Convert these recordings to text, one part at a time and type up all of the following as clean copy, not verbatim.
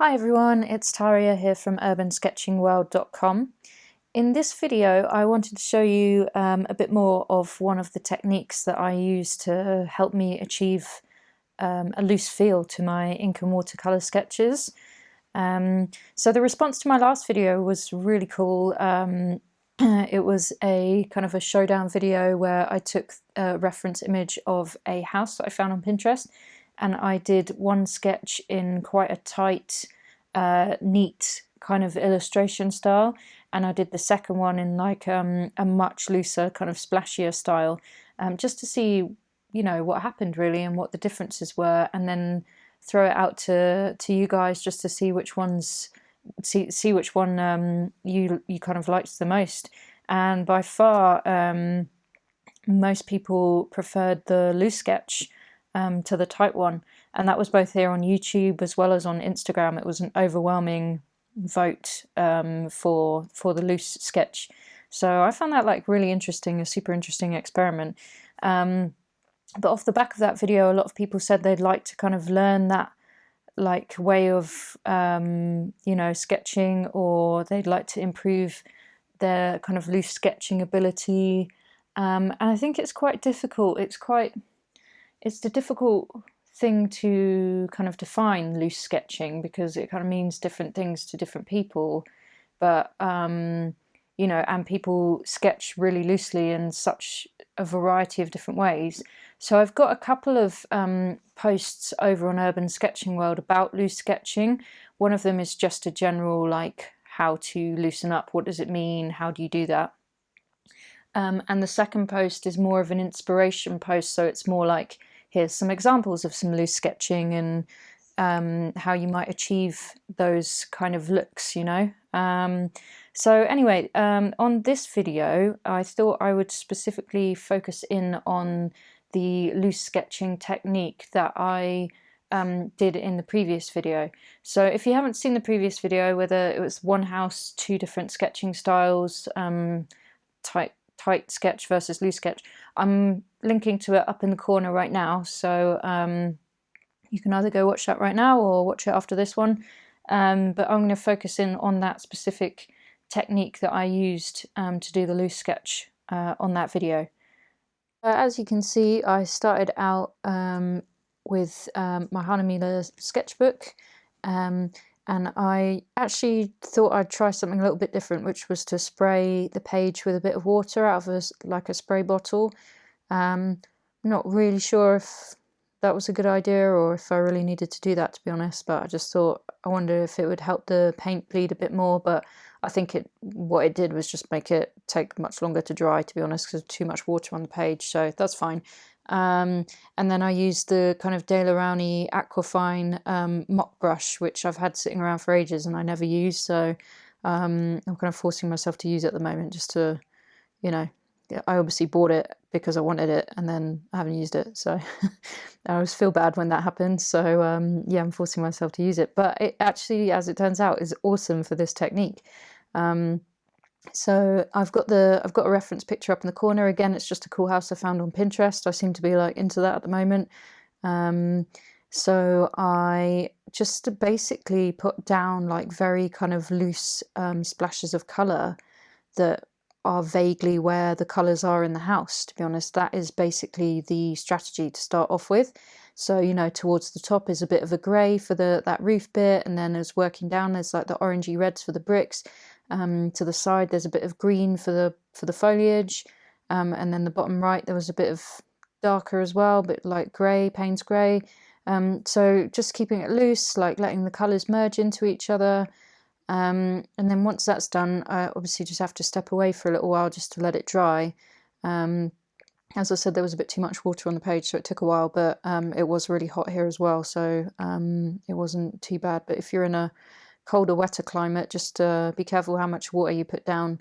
Hi everyone, it's Taria here from urbansketchingworld.com. In this video I wanted to show you a bit more of one of the techniques that I use to help me achieve a loose feel to my ink and watercolour sketches. So the response to my last video was really cool. It was a kind of a showdown video where I took a reference image of a house that I found on Pinterest, and I did one sketch in quite a tight, neat kind of illustration style, and I did the second one in like a much looser kind of splashier style, just to see, you know, what happened really and what the differences were, and then throw it out to you guys just to see which ones see which one you kind of liked the most. And by far most people preferred the loose sketch to the tight one, and that was both here on YouTube as well as on Instagram. It was an overwhelming vote for the loose sketch, so I found that like really interesting, a super interesting experiment. But off the back of that video, a lot of people said they'd like to kind of learn that like way of you know, sketching, or they'd like to improve their kind of loose sketching ability, and I think it's quite difficult. It's the difficult thing to kind of define loose sketching, because it kind of means different things to different people, but you know, and people sketch really loosely in such a variety of different ways. So I've got a couple of posts over on Urban Sketching World about loose sketching. One of them is just a general like how to loosen up, what does it mean, how do you do that? And the second post is more of an inspiration post, so it's more like, here's some examples of some loose sketching and how you might achieve those kind of looks, you know. So anyway, on this video I thought I would specifically focus in on the loose sketching technique that I did in the previous video. So if you haven't seen the previous video, whether it was one house, two different sketching styles, tight sketch versus loose sketch, I'm linking to it up in the corner right now, so you can either go watch that right now or watch it after this one, but I'm going to focus in on that specific technique that I used to do the loose sketch on that video. As you can see, I started out with my Hahnemühle sketchbook, and I actually thought I'd try something a little bit different, which was to spray the page with a bit of water out of like a spray bottle. Not really sure if that was a good idea or if I really needed to do that, to be honest, but I just thought, I wonder if it would help the paint bleed a bit more, but I think what it did was just make it take much longer to dry, to be honest, because too much water on the page, so that's fine. And then I used the kind of De La Rowney Aquafine mop brush, which I've had sitting around for ages and I never used, so I'm kind of forcing myself to use it at the moment, just to, you know, I obviously bought it because I wanted it and then I haven't used it, so I always feel bad when that happens, so yeah, I'm forcing myself to use it, but it actually, as it turns out, is awesome for this technique. So I've got a reference picture up in the corner. Again, it's just a cool house I found on Pinterest. I seem to be like into that at the moment. So I just basically put down like very kind of loose splashes of colour that are vaguely where the colours are in the house, to be honest. That is basically the strategy to start off with. So, you know, towards the top is a bit of a grey for that roof bit, and then as working down there's like the orangey reds for the bricks. To the side there's a bit of green for the foliage, and then the bottom right there was a bit of darker as well, a bit like grey, Payne's grey. So just keeping it loose, like letting the colours merge into each other. And then once that's done, I obviously just have to step away for a little while just to let it dry. As I said, there was a bit too much water on the page, so it took a while, but it was really hot here as well, so it wasn't too bad. But if you're in a colder, wetter climate, just be careful how much water you put down,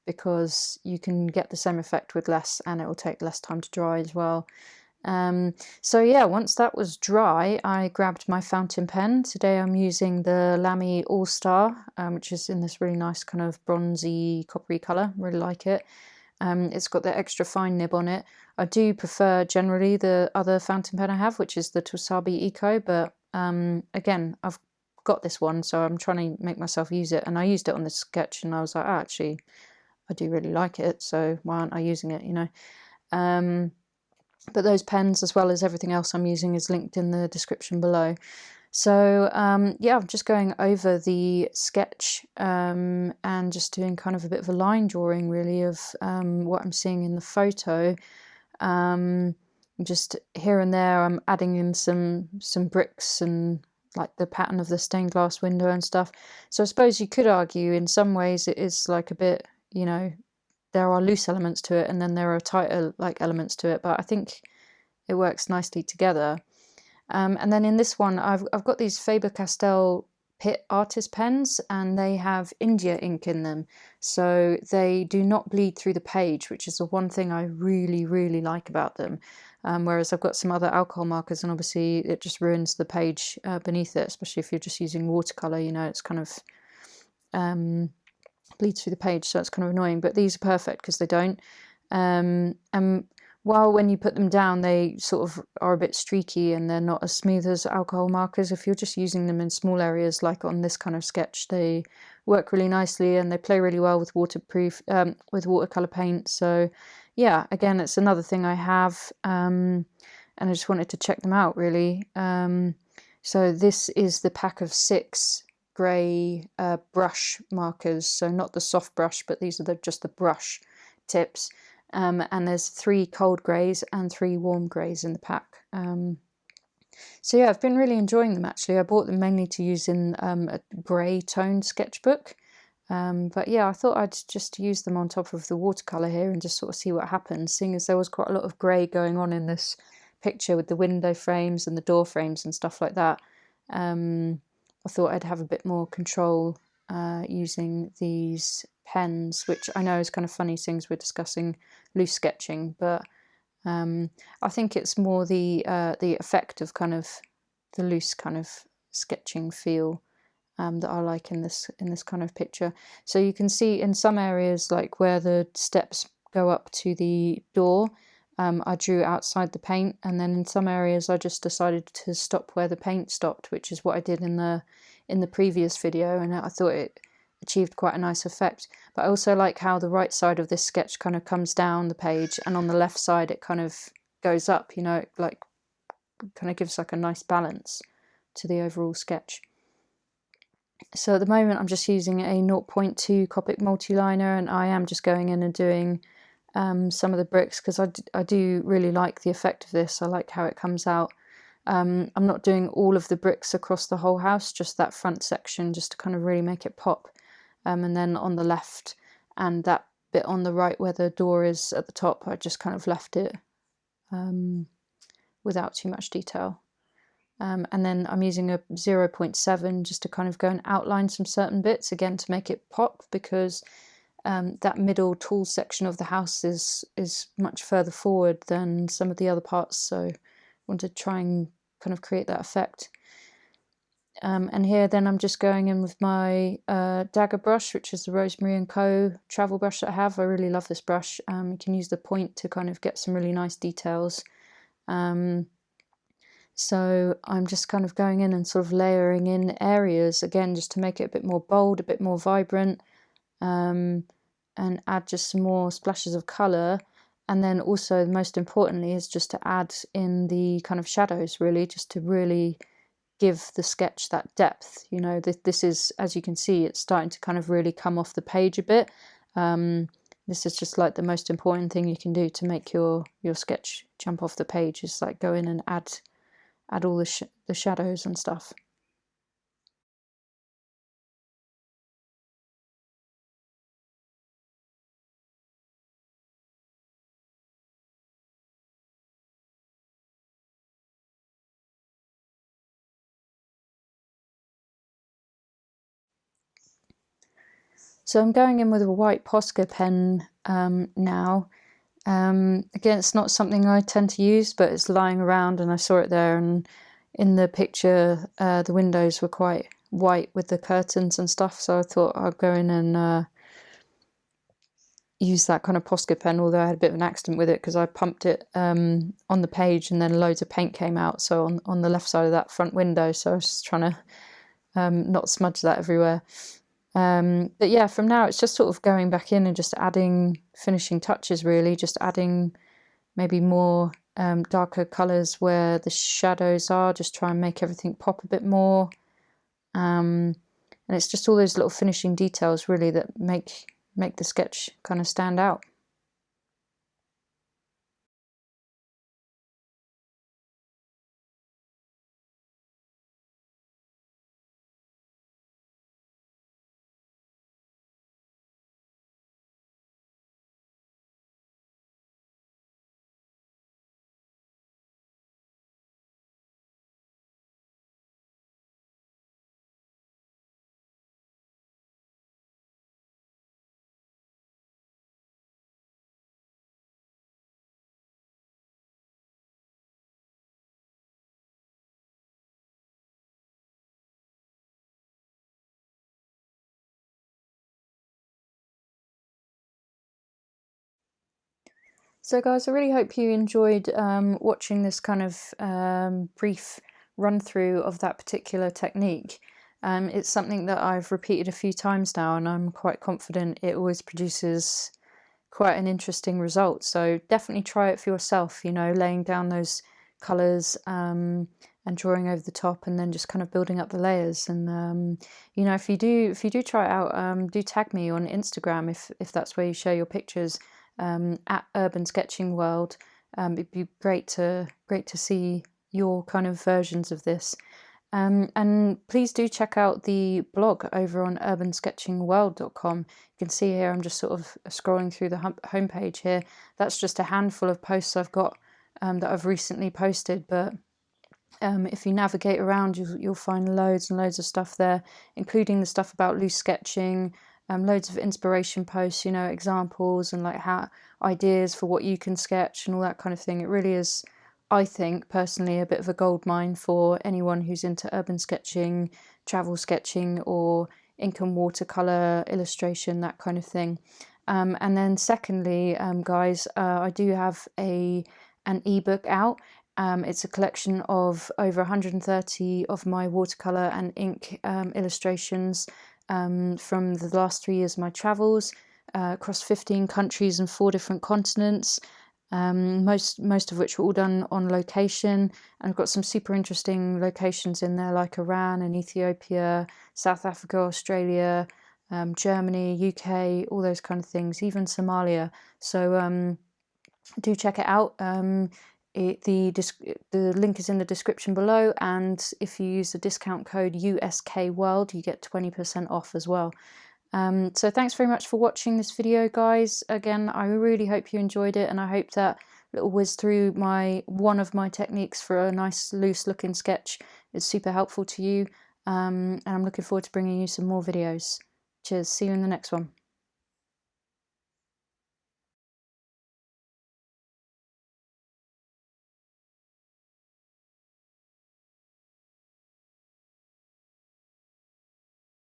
because you can get the same effect with less, and it will take less time to dry as well. So yeah, once that was dry, I grabbed my fountain pen. Today I'm using the Lamy All Star, which is in this really nice kind of bronzy, coppery colour. Really like it. It's got the extra fine nib on it. I do prefer generally the other fountain pen I have, which is the Tosabi Eco, but again, I've got this one, so I'm trying to make myself use it. And I used it on this sketch, and I was like, oh, actually, I do really like it, so why aren't I using it, you know? But those pens, as well as everything else I'm using, is linked in the description below. So yeah, I'm just going over the sketch and just doing kind of a bit of a line drawing, really, of what I'm seeing in the photo. Just here and there, I'm adding in some bricks and like the pattern of the stained glass window and stuff. So I suppose you could argue in some ways it is like a bit, you know, there are loose elements to it, and then there are tighter like elements to it, but I think it works nicely together. And then in this one, I've got these Faber-Castell Pitt artist pens, and they have India ink in them, so they do not bleed through the page, which is the one thing I really, really like about them. Whereas I've got some other alcohol markers, and obviously it just ruins the page beneath it, especially if you're just using watercolour, you know, it's kind of bleeds through the page, so it's kind of annoying. But these are perfect because they don't. And while when you put them down, they sort of are a bit streaky and they're not as smooth as alcohol markers, if you're just using them in small areas like on this kind of sketch, they work really nicely and they play really well with with watercolor paint. So yeah, again, it's another thing I have, and I just wanted to check them out, really. So this is the pack of 6 grey brush markers, so not the soft brush, but these are just the brush tips. And there's 3 cold greys and 3 warm greys in the pack. So yeah, I've been really enjoying them, actually. I bought them mainly to use in a grey toned sketchbook. But yeah, I thought I'd just use them on top of the watercolour here and just sort of see what happens, seeing as there was quite a lot of grey going on in this picture with the window frames and the door frames and stuff like that. I thought I'd have a bit more control using these pens, which I know is kind of funny since we're discussing loose sketching, but I think it's more the effect of kind of the loose kind of sketching feel that I like in this kind of picture. So you can see in some areas, like where the steps go up to the door, I drew outside the paint, and then in some areas I just decided to stop where the paint stopped, which is what I did in the previous video, and I thought it achieved quite a nice effect. But I also like how the right side of this sketch kind of comes down the page, and on the left side it kind of goes up, you know, it like kind of gives like a nice balance to the overall sketch. So at the moment I'm just using a 0.2 Copic multiliner, and I am just going in and doing some of the bricks because I do really like the effect of this. I like how it comes out. I'm not doing all of the bricks across the whole house, just that front section, just to kind of really make it pop. And then on the left and that bit on the right where the door is at the top, I just kind of left it without too much detail. And then I'm using a 0.7 just to kind of go and outline some certain bits, again to make it pop, because that middle tool section of the house is much further forward than some of the other parts, so I want to try and kind of create that effect. And here then I'm just going in with my dagger brush, which is the Rosemary & Co travel brush that I have. I really love this brush. You can use the point to kind of get some really nice details. So I'm just kind of going in and sort of layering in areas, again, just to make it a bit more bold, a bit more vibrant, and add just some more splashes of colour. And then also, most importantly, is just to add in the kind of shadows, really, just to really give the sketch that depth. You know, this is, as you can see, it's starting to kind of really come off the page a bit. This is just like the most important thing you can do to make your sketch jump off the page, is like go in and add all the shadows and stuff. So I'm going in with a white Posca pen now. Again, it's not something I tend to use, but it's lying around and I saw it there, and in the picture the windows were quite white with the curtains and stuff, so I thought I'd go in and use that kind of Posca pen, although I had a bit of an accident with it because I pumped it on the page and then loads of paint came out, so on the left side of that front window, so I was just trying to not smudge that everywhere. But yeah, from now it's just sort of going back in and just adding finishing touches, really, just adding maybe more darker colours where the shadows are, just try and make everything pop a bit more. And it's just all those little finishing details really that make the sketch kind of stand out. So guys, I really hope you enjoyed watching this kind of brief run through of that particular technique. It's something that I've repeated a few times now, and I'm quite confident it always produces quite an interesting result. So definitely try it for yourself, you know, laying down those colours and drawing over the top, and then just kind of building up the layers. And you know, if you do try it out, do tag me on Instagram if that's where you share your pictures, at Urban Sketching World. It'd be great to see your kind of versions of this. And please do check out the blog over on urbansketchingworld.com. You can see here I'm just sort of scrolling through the homepage here. That's just a handful of posts I've got that I've recently posted, but if you navigate around, you'll find loads and loads of stuff there, including the stuff about loose sketching, loads of inspiration posts, you know, examples and like how ideas for what you can sketch and all that kind of thing. It really is, I think personally, a bit of a goldmine for anyone who's into urban sketching, travel sketching, or ink and watercolour illustration, that kind of thing. And then secondly, guys, I do have an ebook out. It's a collection of over 130 of my watercolour and ink illustrations from the last 3 years of my travels across 15 countries and 4 different continents. Most of which were all done on location, and I've got some super interesting locations in there like Iran and Ethiopia, South Africa, Australia, Germany, UK, all those kind of things, even Somalia. So do check it out. The link is in the description below, and if you use the discount code USKWorld, you get 20% off as well. So thanks very much for watching this video, guys. Again, I really hope you enjoyed it, and I hope that little whiz through one of my techniques for a nice loose looking sketch is super helpful to you. And I'm looking forward to bringing you some more videos. Cheers, see you in the next one.